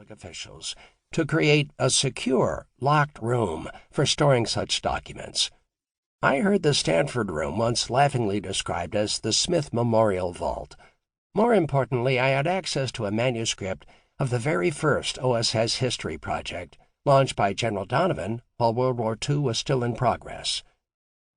public officials to create a secure, locked room for storing such documents. I heard the Stanford room once laughingly described as the Smith Memorial Vault. More importantly, I had access to a manuscript of the very first OSS history project, launched by General Donovan while World War II was still in progress.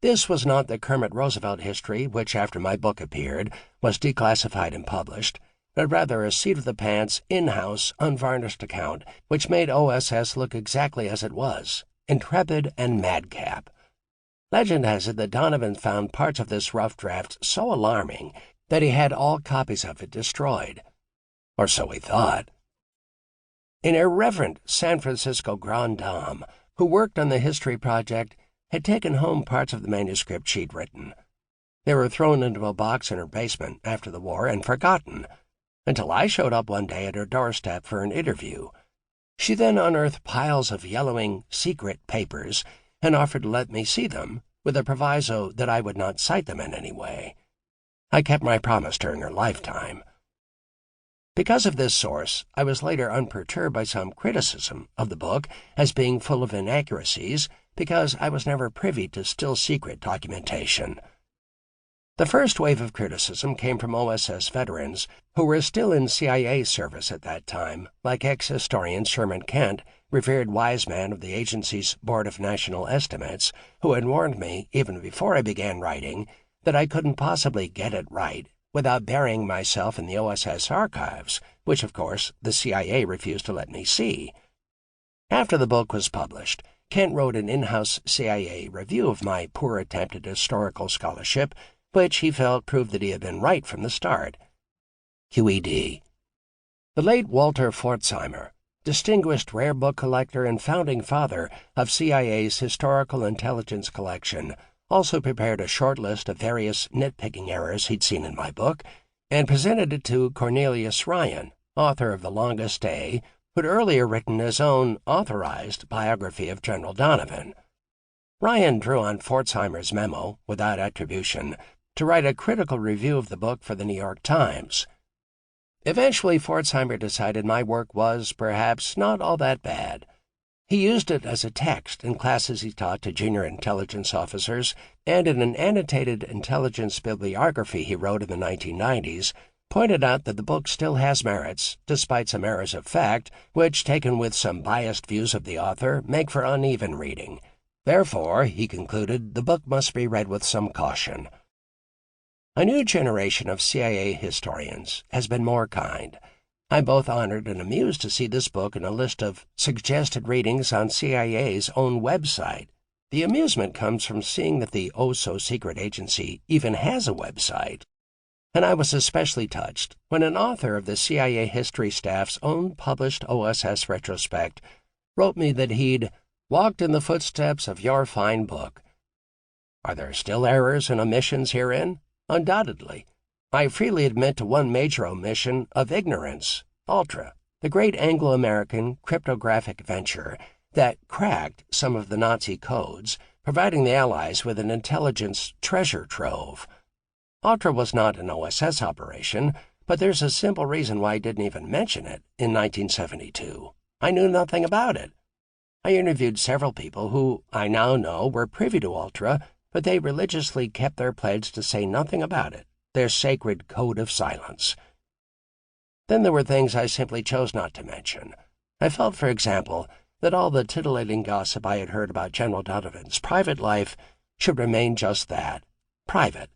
This was not the Kermit Roosevelt history, which, after my book appeared, was declassified and published, but rather a seat-of-the-pants, in-house, unvarnished account which made OSS look exactly as it was, intrepid and madcap. Legend has it that Donovan found parts of this rough draft so alarming that he had all copies of it destroyed. Or so he thought. An irreverent San Francisco grande dame who worked on the history project had taken home parts of the manuscript she'd written. They were thrown into a box in her basement after the war and forgotten, until I showed up one day at her doorstep for an interview. She then unearthed piles of yellowing, secret papers and offered to let me see them, with a proviso that I would not cite them in any way. I kept my promise during her lifetime. Because of this source, I was later unperturbed by some criticism of the book as being full of inaccuracies, because I was never privy to still-secret documentation. The first wave of criticism came from OSS veterans who were still in CIA service at that time, like ex-historian Sherman Kent, revered wise man of the agency's Board of National Estimates, who had warned me, even before I began writing, that I couldn't possibly get it right without burying myself in the OSS archives, which, of course, the CIA refused to let me see. After the book was published, Kent wrote an in-house CIA review of my poor attempt at historical scholarship, which he felt proved that he had been right from the start. QED. The late Walter Pforzheimer, distinguished rare book collector and founding father of CIA's Historical Intelligence Collection, also prepared a short list of various nitpicking errors he'd seen in my book and presented it to Cornelius Ryan, author of The Longest Day, who'd earlier written his own authorized biography of General Donovan. Ryan drew on Pforzheimer's memo, without attribution, to write a critical review of the book for the New York Times. Eventually, Pforzheimer decided my work was, perhaps, not all that bad. He used it as a text in classes he taught to junior intelligence officers, and in an annotated intelligence bibliography he wrote in the 1990s, pointed out that the book still has merits, despite some errors of fact, which, taken with some biased views of the author, make for uneven reading. Therefore, he concluded, the book must be read with some caution. A new generation of CIA historians has been more kind. I'm both honored and amused to see this book in a list of suggested readings on CIA's own website. The amusement comes from seeing that the oh-so-secret agency even has a website. And I was especially touched when an author of the CIA history staff's own published OSS retrospect wrote me that he'd walked in the footsteps of your fine book. Are there still errors and omissions herein? Undoubtedly. I freely admit to one major omission of ignorance, Ultra, the great Anglo-American cryptographic venture that cracked some of the Nazi codes, providing the Allies with an intelligence treasure trove. Ultra was not an OSS operation, but there's a simple reason why I didn't even mention it in 1972. I knew nothing about it. I interviewed several people who I now know were privy to Ultra, but they religiously kept their pledge to say nothing about it, their sacred code of silence. Then there were things I simply chose not to mention. I felt, for example, that all the titillating gossip I had heard about General Donovan's private life should remain just that, private.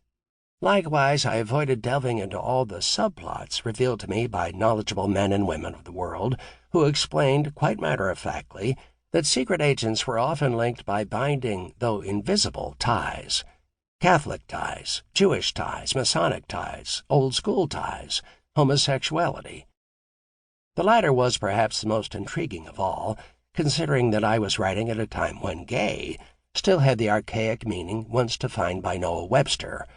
Likewise, I avoided delving into all the subplots revealed to me by knowledgeable men and women of the world who explained, quite matter-of-factly, that secret agents were often linked by binding, though invisible, ties. Catholic ties, Jewish ties, Masonic ties, old-school ties, homosexuality. The latter was perhaps the most intriguing of all, considering that I was writing at a time when gay still had the archaic meaning once defined by Noah Webster.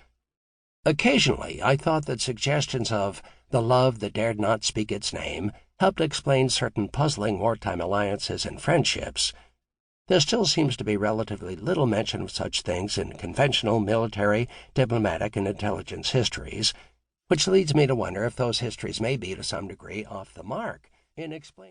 Occasionally, I thought that suggestions of the love that dared not speak its name helped explain certain puzzling wartime alliances and friendships. There still seems to be relatively little mention of such things in conventional military, diplomatic, and intelligence histories, which leads me to wonder if those histories may be, to some degree, off the mark in explaining